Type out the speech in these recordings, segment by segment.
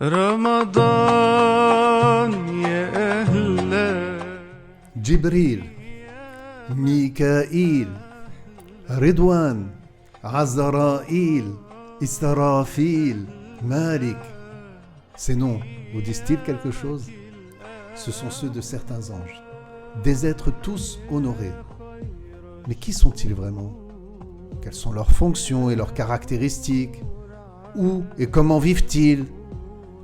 رمضان يا أهلا جبريل، ميكائيل، رضوان، عزرائيل, Israfil, Malik. Ces noms vous disent-ils quelque chose? Ce sont ceux de certains anges, des êtres tous honorés. Mais qui sont-ils vraiment? Quelles sont leurs fonctions et leurs caractéristiques? Où et comment vivent-ils?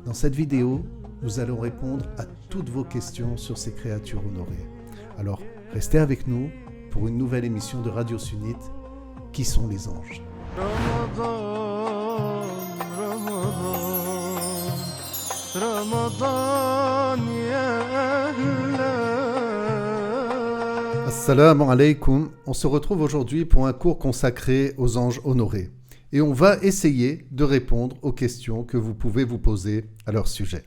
Dans cette vidéo, nous allons répondre à toutes vos questions sur ces créatures honorées. Alors, restez avec nous pour une nouvelle émission de Radio Sunnite. Qui sont les anges? رمضان رمضان رمضان يا أهلا. Assalamu alaikum. On se retrouve aujourd'hui pour un cours consacré aux anges honorés. Et on va essayer de répondre aux questions que vous pouvez vous poser à leur sujet.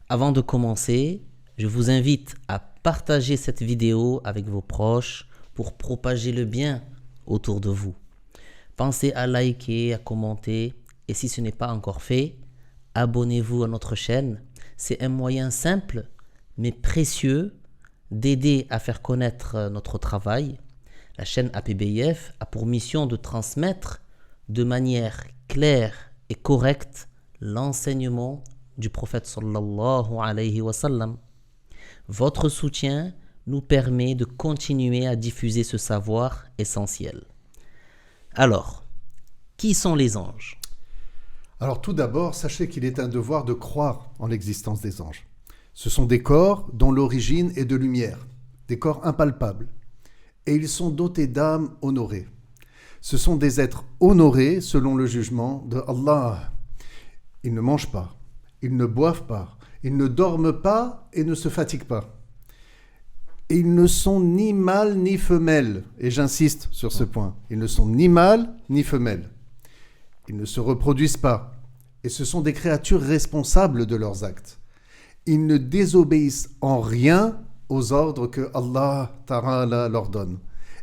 Avant de commencer, je vous invite à partager cette vidéo avec vos proches pour propager le bien autour de vous. Pensez à liker, à commenter et si ce n'est pas encore fait, abonnez-vous à notre chaîne. C'est un moyen simple mais précieux d'aider à faire connaître notre travail. La chaîne APBIF a pour mission de transmettre de manière claire et correcte l'enseignement du prophète sallallahu alayhi wa sallam. Votre soutien nous permet de continuer à diffuser ce savoir essentiel. Alors, qui sont les anges? Alors tout d'abord, sachez qu'il est un devoir de croire en l'existence des anges. Ce sont des corps dont l'origine est de lumière, des corps impalpables. Et ils sont dotés d'âmes honorées. Ce sont des êtres honorés selon le jugement de Allah. Ils ne mangent pas, ils ne boivent pas, ils ne dorment pas et ne se fatiguent pas. Et ils ne sont ni mâles ni femelles, et j'insiste sur ce point, ils ne sont ni mâles ni femelles. Ils ne se reproduisent pas, et ce sont des créatures responsables de leurs actes. Ils ne désobéissent en rien aux ordres que Allah Ta'ala leur donne,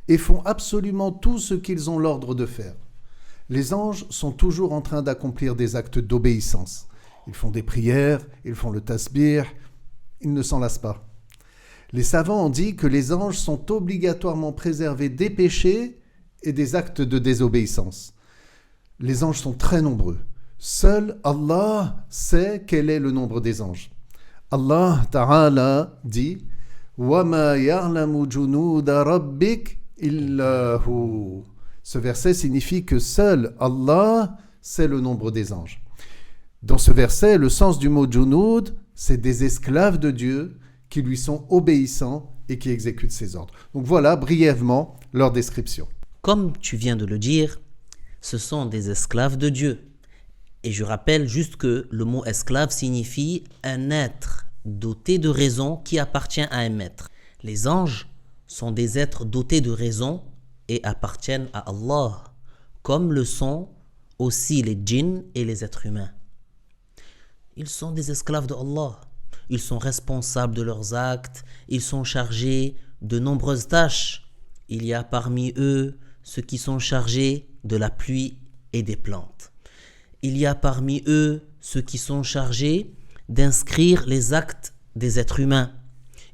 et font absolument tout ce qu'ils ont l'ordre de faire. Les anges sont toujours en train d'accomplir des actes d'obéissance. Ils font des prières, ils font le tasbih, ils ne s'en lassent pas. Les savants ont dit que les anges sont obligatoirement préservés des péchés et des actes de désobéissance. Les anges sont très nombreux. Seul Allah sait quel est le nombre des anges. Allah Ta'ala dit « وَمَا يَعْلَمُ جُنُودَ رَبِّكَ إِلَّا هُوَ » Ce verset signifie que seul Allah sait le nombre des anges. Dans ce verset, le sens du mot « junud », c'est des esclaves de Dieu qui lui sont obéissants et qui exécutent ses ordres. Donc voilà brièvement leur description. Comme tu viens de le dire, ce sont des esclaves de Dieu. Et je rappelle juste que le mot esclave signifie un être doté de raison qui appartient à un maître. Les anges sont des êtres dotés de raison et appartiennent à Allah, comme le sont aussi les djinns et les êtres humains. Ils sont des esclaves de Allah. Ils sont responsables de leurs actes, ils sont chargés de nombreuses tâches. Il y a parmi eux ceux qui sont chargés de la pluie et des plantes. Il y a parmi eux ceux qui sont chargés d'inscrire les actes des êtres humains.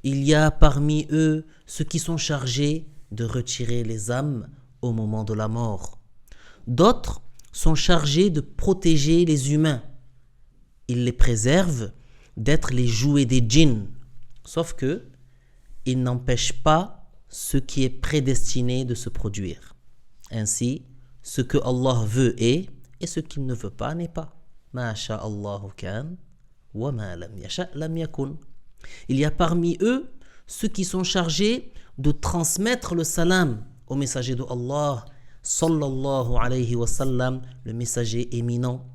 Il y a parmi eux ceux qui sont chargés de retirer les âmes au moment de la mort. D'autres sont chargés de protéger les humains. Ils les préservent d'être les jouets des djinns, sauf que ils n'empêchent pas ce qui est prédestiné de se produire. Ainsi, ce que Allah veut est, et ce qu'il ne veut pas n'est pas. Ma sha'Allahu kan, wa ma lam yasha' lam yakun. Il y a parmi eux ceux qui sont chargés de transmettre le salam au messager de Allah, sallallahu alayhi wa sallam, le messager éminent,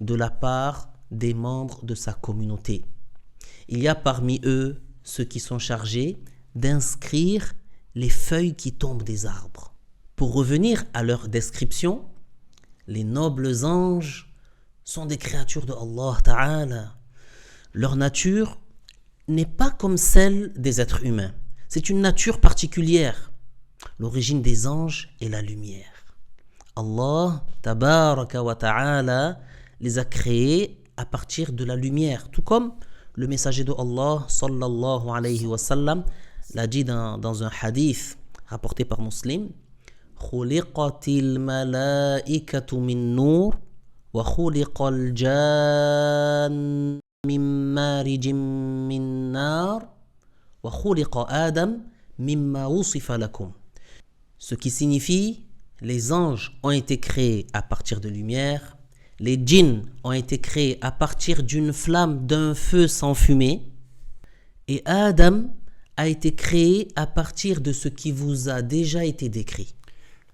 de la part des membres de sa communauté. Il y a parmi eux ceux qui sont chargés d'inscrire les feuilles qui tombent des arbres. Pour revenir à leur description, les nobles anges sont des créatures de Allah Ta'ala. Leur nature n'est pas comme celle des êtres humains. C'est une nature particulière. L'origine des anges est la lumière. Allah Tabaraka wa Ta'ala les a créés à partir de la lumière. Tout comme le messager de Allah, sallallahu alayhi wa sallam, l'a dit dans un hadith rapporté par Muslim. خُلِقَتِ الْمَلَائِكَةُ مِن نُّورٍ وَخُلِقَ الْجَانُّ مِن مَّارِجٍ مِّن نَّارٍ وَخُلِقَ آدَمَ مِمَّا وُصِفَ لَكُمْ. Ce qui signifie, les anges ont été créés à partir de lumière, les djinns ont été créés à partir d'une flamme, d'un feu sans fumée, et Adam a été créé à partir de ce qui vous a déjà été décrit.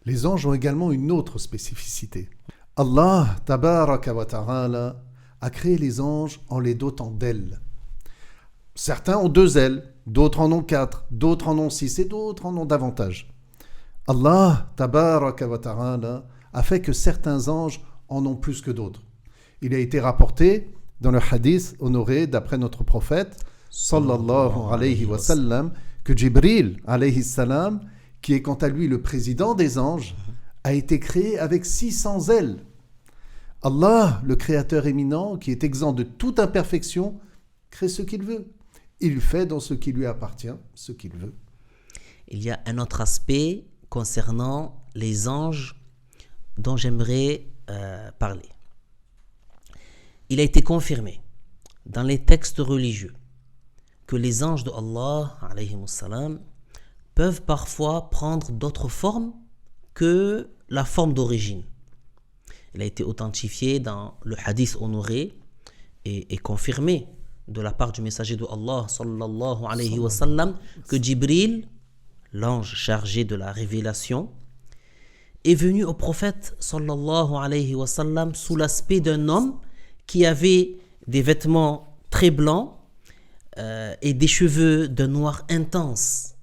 Les anges ont également une autre spécificité. Allah, tabaraka wa ta'ala, a créé les anges en les dotant d'ailes. Certains ont 2 ailes, d'autres en ont 4, d'autres en ont 6 et d'autres en ont davantage. Allah, tabaraka wa ta'ala, a fait que certains anges en ont plus que d'autres. Il a été rapporté dans le hadith honoré d'après notre prophète, sallallahu alayhi wa sallam, que Jibril, alayhi salam, qui est quant à lui le président des anges, a été créé avec 600 ailes. Allah, le créateur éminent, qui est exempt de toute imperfection, crée ce qu'il veut. Il fait dans ce qui lui appartient ce qu'il veut. Il y a un autre aspect concernant les anges dont j'aimerais parler. Il a été confirmé dans les textes religieux que les anges de Allah, alayhimus salam, peuvent parfois prendre d'autres formes que la forme d'origine. Il a été authentifié dans le hadith honoré et confirmé de la part du messager de Allah, sallallahu alayhi wa sallam, que Jibril, l'ange chargé de la révélation, est venu au prophète, sallallahu alayhi wa sallam, sous l'aspect d'un homme qui avait des vêtements très blancs et des cheveux d'un noir intense.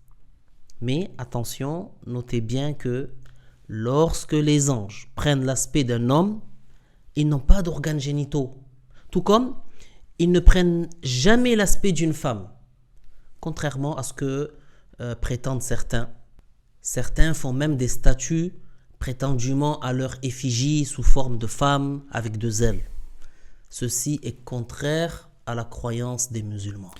Mais attention, notez bien que lorsque les anges prennent l'aspect d'un homme, ils n'ont pas d'organes génitaux. Tout comme ils ne prennent jamais l'aspect d'une femme, contrairement à ce que prétendent certains. Certains font même des statues prétendument à leur effigie sous forme de femme avec 2 ailes. Ceci est contraire à la croyance des musulmans.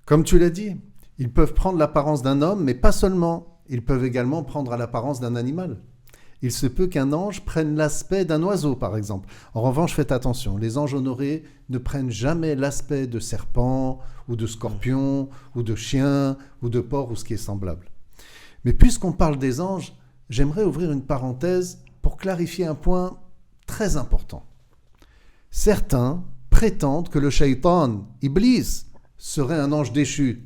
Comme tu l'as dit, ils peuvent prendre l'apparence d'un homme, mais pas seulement. Ils peuvent également prendre l'apparence d'un animal. Il se peut qu'un ange prenne l'aspect d'un oiseau, par exemple. En revanche, faites attention, les anges honorés ne prennent jamais l'aspect de serpent, ou de scorpion, ou de chien, ou de porc, ou ce qui est semblable. Mais puisqu'on parle des anges, j'aimerais ouvrir une parenthèse pour clarifier un point très important. Certains prétendent que le shaitan, Iblis, serait un ange déchu.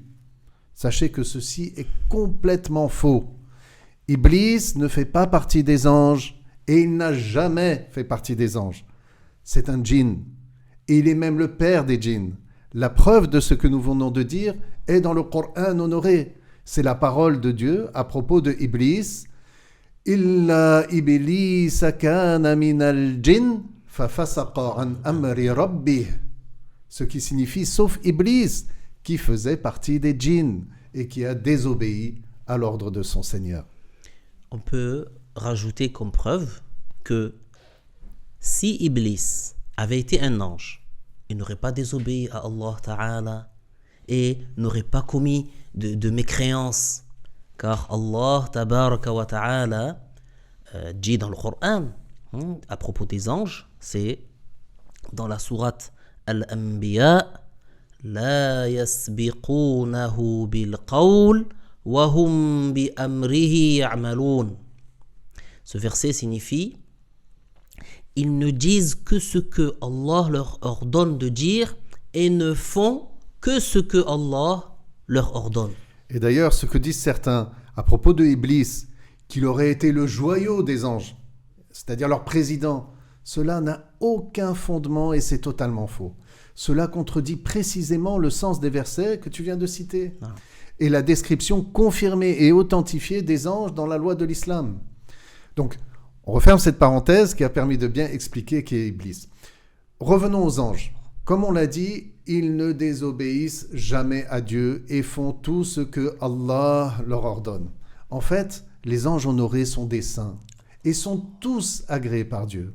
Sachez que ceci est complètement faux. Iblis ne fait pas partie des anges et il n'a jamais fait partie des anges. C'est un djinn et il est même le père des djinns. La preuve de ce que nous venons de dire est dans le Coran honoré. C'est la parole de Dieu à propos de Iblis. Illa Iblis kana minal djinn fafasaqa an amri rabbih. Ce qui signifie sauf Iblis, qui faisait partie des djinns et qui a désobéi à l'ordre de son Seigneur. On peut rajouter comme preuve que si Iblis avait été un ange, il n'aurait pas désobéi à Allah Ta'ala et n'aurait pas commis de mécréance. Car Allah Tabaraka wa Ta'ala dit dans le Coran à propos des anges, c'est dans la sourate Al-Anbiya, La yasbiqunahu bil qawl wa hum bi amrihi ya'malun. Ce verset signifie ils ne disent que ce que Allah leur ordonne de dire et ne font que ce que Allah leur ordonne. Et d'ailleurs, ce que disent certains à propos de Iblis, qu'il aurait été le joyau des anges, c'est-à-dire leur président, cela n'a aucun fondement et c'est totalement faux. Cela contredit précisément le sens des versets que tu viens de citer et la description confirmée et authentifiée des anges dans la loi de l'islam. Donc, on referme cette parenthèse qui a permis de bien expliquer qui est Iblis. Revenons aux anges. Comme on l'a dit, ils ne désobéissent jamais à Dieu et font tout ce que Allah leur ordonne. En fait, les anges honorés sont des saints et sont tous agréés par Dieu.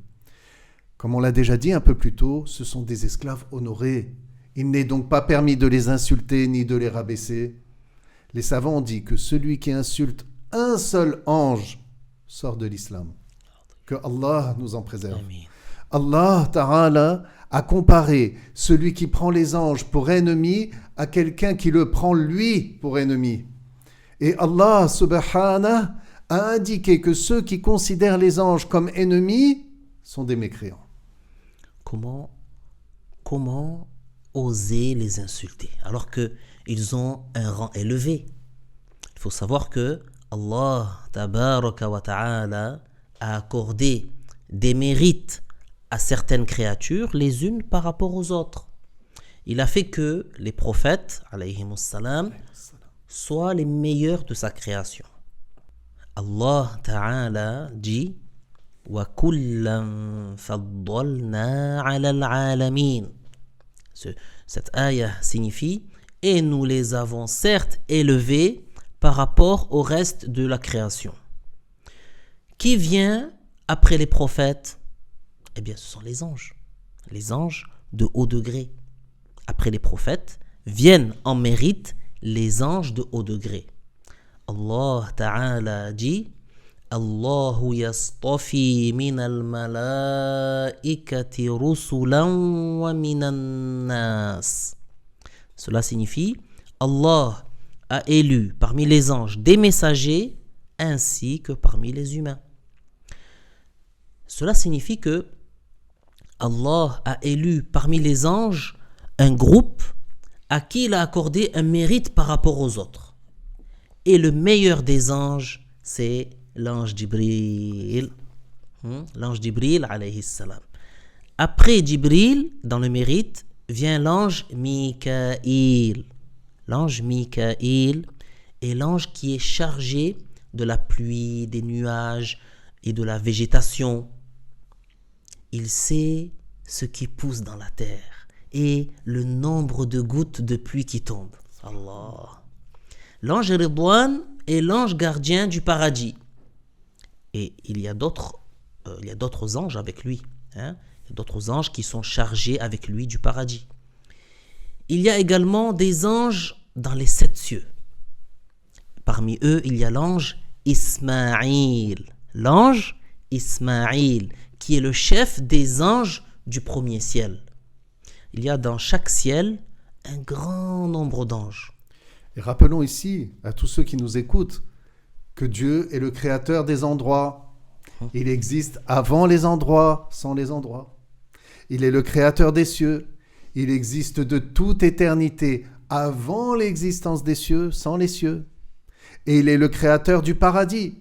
Comme on l'a déjà dit un peu plus tôt, ce sont des esclaves honorés. Il n'est donc pas permis de les insulter ni de les rabaisser. Les savants ont dit que celui qui insulte un seul ange sort de l'islam. Que Allah nous en préserve. Amin. Allah Ta'ala a comparé celui qui prend les anges pour ennemis à quelqu'un qui le prend lui pour ennemi. Et Allah Subhanahu a indiqué que ceux qui considèrent les anges comme ennemis sont des mécréants. Comment oser les insulter alors qu'ils ont un rang élevé? Il faut savoir que Allah Tabaraka wa Ta'ala a accordé des mérites à certaines créatures les unes par rapport aux autres. Il a fait que les prophètes, alayhimus salam, soient les meilleurs de sa création. Allah Ta'ala dit وَكُلًّا فَضَّلْنَا عَلَى الْعَالَمِينَ. Cette ayah signifie et nous les avons certes élevés par rapport au reste de la création. Qui vient après les prophètes? Eh bien, ce sont les anges de haut degré. Après les prophètes viennent en mérite les anges de haut degré. Allah Ta'ala dit Allahu yastafi minal malaikati rusulan wa minan nas. Cela signifie Allah a élu parmi les anges des messagers ainsi que parmi les humains. Cela signifie que Allah a élu parmi les anges un groupe à qui il a accordé un mérite par rapport aux autres. Et le meilleur des anges, c'est l'ange Jibril. L'ange Jibril, alayhi salam. Après Jibril, dans le mérite, vient l'ange Mikaïl. L'ange Mikaïl est l'ange qui est chargé de la pluie, des nuages et de la végétation. Il sait ce qui pousse dans la terre et le nombre de gouttes de pluie qui tombent. Allah. L'ange Ridwan est l'ange gardien du paradis. Et il y a d'autres anges avec lui. Il y a d'autres anges qui sont chargés avec lui du paradis. Il y a également des anges dans les 7 cieux. Parmi eux, il y a l'ange Ismaïl. L'ange Ismaïl, qui est le chef des anges du premier ciel. Il y a dans chaque ciel un grand nombre d'anges. Et rappelons ici à tous ceux qui nous écoutent que Dieu est le créateur des endroits. Il existe avant les endroits, sans les endroits. Il est le créateur des cieux. Il existe de toute éternité avant l'existence des cieux, sans les cieux. Et il est le créateur du paradis.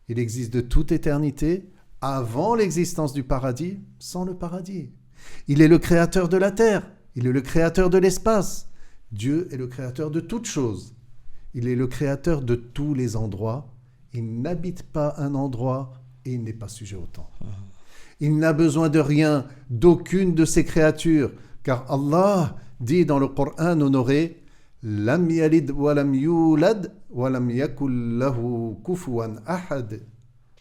Il existe de toute éternité avant l'existence du paradis, sans le paradis. Il est le créateur de la terre. Il est le créateur de l'espace. Dieu est le créateur de toutes choses. Il est le créateur de tous les endroits. Il n'habite pas un endroit et il n'est pas sujet au temps. Il n'a besoin de rien, d'aucune de ses créatures, car Allah dit dans le Coran honoré Lam yalid wa lam yulad wa lam yakul lahu kufuwan ahad.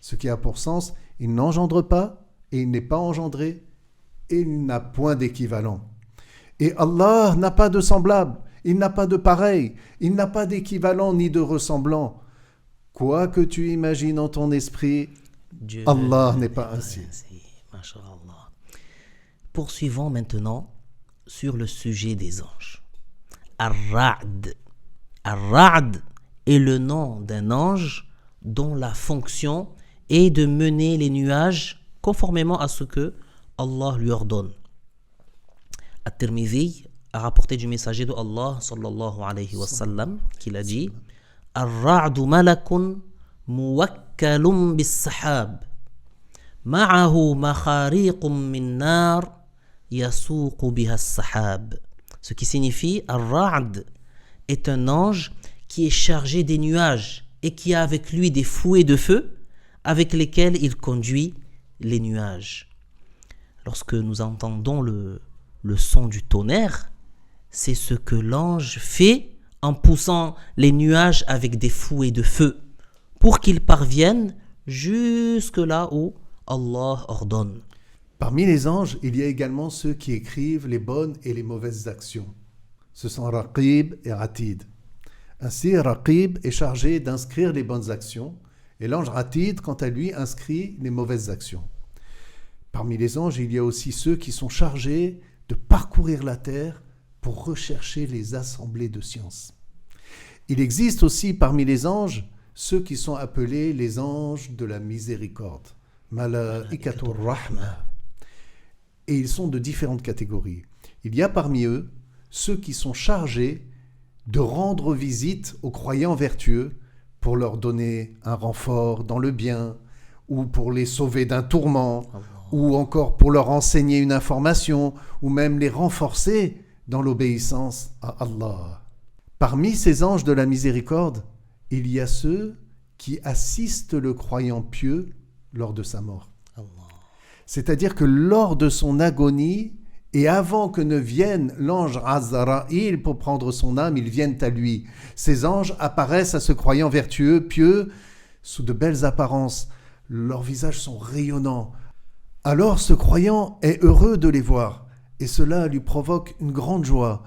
Ce qui a pour sens, il n'engendre pas et il n'est pas engendré et il n'a point d'équivalent. Et Allah n'a pas de semblable, il n'a pas de pareil, il n'a pas d'équivalent ni de ressemblant. Quoi que tu imagines en ton esprit, Dieu Allah n'est pas ainsi. Masha'Allah. Poursuivons maintenant sur le sujet des anges. Ar-Ra'd. Ar-Ra'd est le nom d'un ange dont la fonction est de mener les nuages conformément à ce que Allah lui ordonne. At-Tirmidhi a rapporté du messager de Allah sallallahu alayhi wa sallam qu'il a dit Ar-Ra'du malakun muwakkalun bis-sahab ma'ahu makhariqun min nar yasuqu biha as-sahab. Ce qui signifie Ar-Ra'd est un ange qui est chargé des nuages et qui a avec lui des fouets de feu avec lesquels il conduit les nuages. Lorsque nous entendons le son du tonnerre, c'est ce que l'ange fait en poussant les nuages avec des fouets de feu pour qu'ils parviennent jusque là où Allah ordonne. Parmi les anges, il y a également ceux qui écrivent les bonnes et les mauvaises actions. Ce sont Raqib et Atid. Ainsi, Raqib est chargé d'inscrire les bonnes actions et l'ange Atid, quant à lui, inscrit les mauvaises actions. Parmi les anges, il y a aussi ceux qui sont chargés de parcourir la terre pour rechercher les assemblées de sciences. Il existe aussi parmi les anges ceux qui sont appelés les anges de la miséricorde, Malaikatur Rahma. Et ils sont de différentes catégories. Il y a parmi eux ceux qui sont chargés de rendre visite aux croyants vertueux pour leur donner un renfort dans le bien, ou pour les sauver d'un tourment, ou encore pour leur enseigner une information, ou même les renforcer dans l'obéissance à Allah. Parmi ces anges de la miséricorde, il y a ceux qui assistent le croyant pieux lors de sa mort. C'est-à-dire que lors de son agonie, et avant que ne vienne l'ange Azraïl pour prendre son âme, ils viennent à lui. Ces anges apparaissent à ce croyant vertueux, pieux, sous de belles apparences. Leurs visages sont rayonnants. Alors ce croyant est heureux de les voir, et cela lui provoque une grande joie,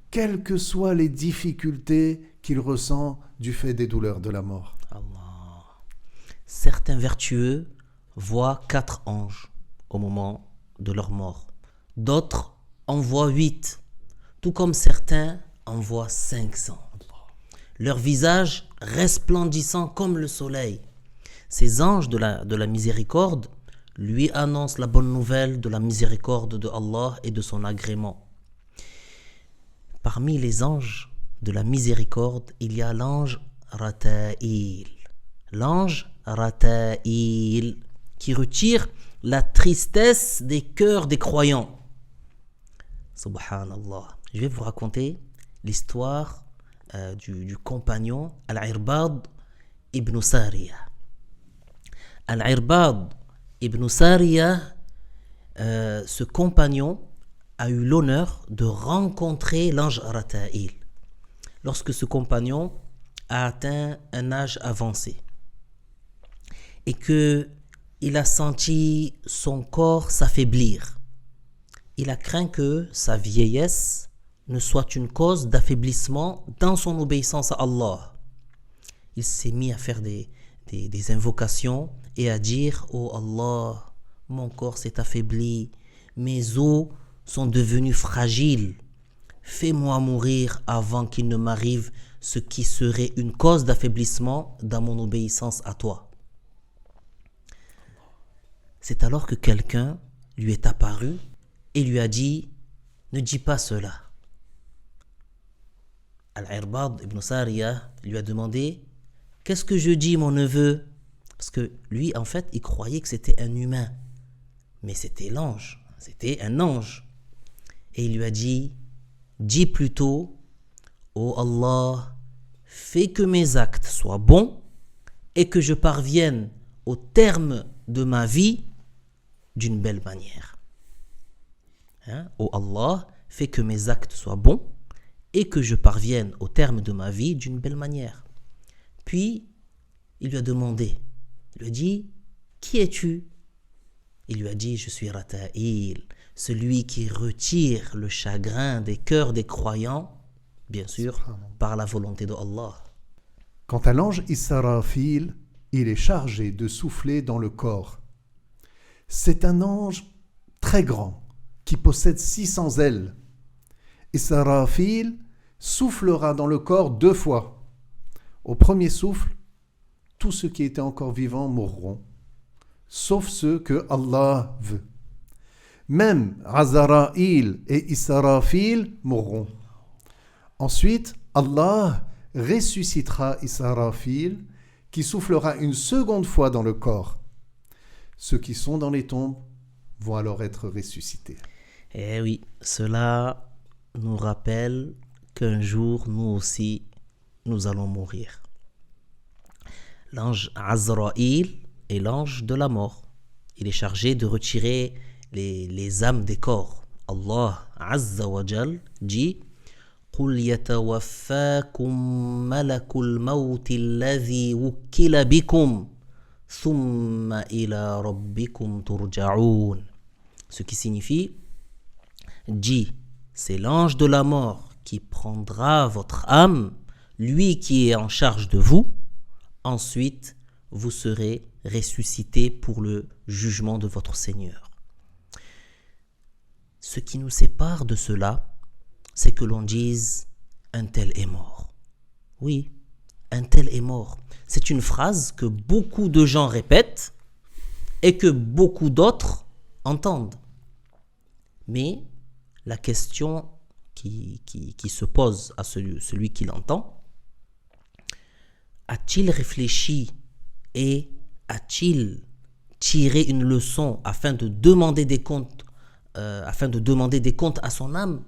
quelles que soient les difficultés qu'il ressent du fait des douleurs de la mort. Allah. Certains vertueux voient 4 anges au moment de leur mort. D'autres en voient 8, tout comme certains en voient 500. Leur visage resplendissant comme le soleil. Ces anges de la miséricorde lui annoncent la bonne nouvelle de la miséricorde de Allah et de son agrément. Parmi les anges de la miséricorde, il y a l'ange Rata'il. L'ange Rata'il qui retire la tristesse des cœurs des croyants. Subhanallah. Je vais vous raconter l'histoire du compagnon Al-Irbad ibn Sariya. Al-Irbad ibn Sariya, ce compagnon a eu l'honneur de rencontrer l'ange Rata'il lorsque ce compagnon a atteint un âge avancé et qu'il a senti son corps s'affaiblir. Il a craint que sa vieillesse ne soit une cause d'affaiblissement dans son obéissance à Allah. Il s'est mis à faire des invocations et à dire « Oh Allah, mon corps s'est affaibli, mes os sont devenus fragiles. Fais-moi mourir avant qu'il ne m'arrive ce qui serait une cause d'affaiblissement dans mon obéissance à toi. » C'est alors que quelqu'un lui est apparu et lui a dit « Ne dis pas cela. » Al-Irbad ibn Sariya lui a demandé « Qu'est-ce que je dis, mon neveu ?» Parce que lui, en fait, il croyait que c'était un humain. Mais c'était l'ange, c'était un ange. Et il lui a dit « Dis plutôt, ô Allah, fais que mes actes soient bons et que je parvienne au terme de ma vie d'une belle manière. » Ô Allah, fais que mes actes soient bons et que je parvienne au terme de ma vie d'une belle manière. Puis, il lui a demandé, il lui a dit, qui es-tu? Il lui a dit, je suis Rata'il, celui qui retire le chagrin des cœurs des croyants, bien sûr, par la volonté de Allah. Quant à l'ange Israfil, il est chargé de souffler dans le corps. C'est un ange très grand, qui possède 600 ailes. Israfil soufflera dans le corps 2 fois. Au premier souffle, tous ceux qui étaient encore vivants mourront, sauf ceux que Allah veut. Même Azraïl et Israfil mourront. Ensuite, Allah ressuscitera Israfil, qui soufflera une seconde fois dans le corps. Ceux qui sont dans les tombes vont alors être ressuscités. Eh oui, cela nous rappelle qu'un jour, nous aussi, nous allons mourir. L'ange Azraïl est l'ange de la mort. Il est chargé de retirer les âmes des corps. Allah Azza wa Jal dit قُلْ يَتَوَفَّاكُمْ مَلَكُ الْمَوْتِ الَّذِي وُكِّلَ بِكُمْ ثُمَّ إِلَى رَبِّكُمْ تُرْجَعُونَ. Ce qui signifie, dis, c'est l'ange de la mort qui prendra votre âme, lui qui est en charge de vous. Ensuite, vous serez ressuscité pour le jugement de votre Seigneur. Ce qui nous sépare de cela, c'est que l'on dise « un tel est mort ». Oui, un tel est mort. C'est une phrase que beaucoup de gens répètent et que beaucoup d'autres entendent. Mais la question qui se pose à celui qui l'entend, a-t-il réfléchi et a-t-il tiré une leçon afin de demander des comptes, à son âme,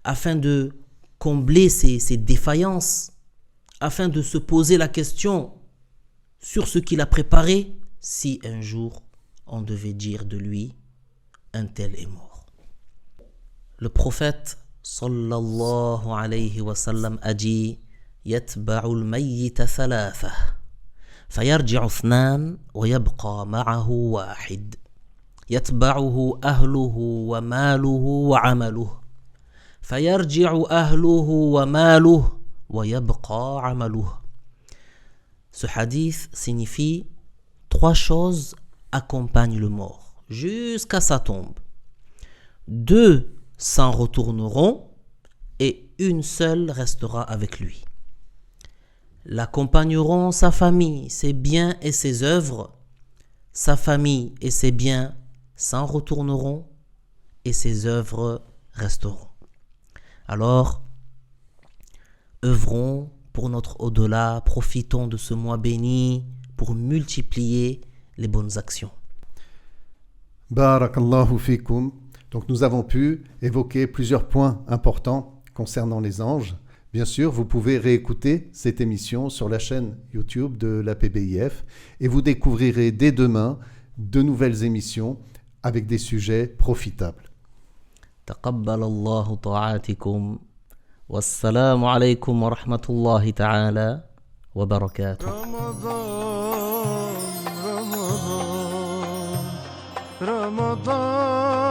afin de combler ses défaillances, afin de se poser la question sur ce qu'il a préparé si un jour on devait dire de lui un tel est mort. Le prophète sallallahu alayhi wa sallam a dit يتبع الميت ثلاثة فيرجع اثنان ويبقى معه واحد يتبعه أهله وماله وعمله فيرجع أهله وماله ويبقى عمله. Ce hadith signifie 3 choses accompagnent le mort jusqu'à sa tombe. 2 s'en retourneront et une seule restera avec lui. L'accompagneront sa famille, ses biens et ses œuvres. Sa famille et ses biens s'en retourneront et ses œuvres resteront. Alors, œuvrons pour notre au-delà, profitons de ce mois béni pour multiplier les bonnes actions. Barakallahu fikum. Donc nous avons pu évoquer plusieurs points importants concernant les anges. Bien sûr, vous pouvez réécouter cette émission sur la chaîne YouTube de la PBIF et vous découvrirez dès demain de nouvelles émissions avec des sujets profitables. تقبل الله طاعاتكم والسلام عليكم ورحمة الله تعالى وبركاته. رمضان رمضان رمضان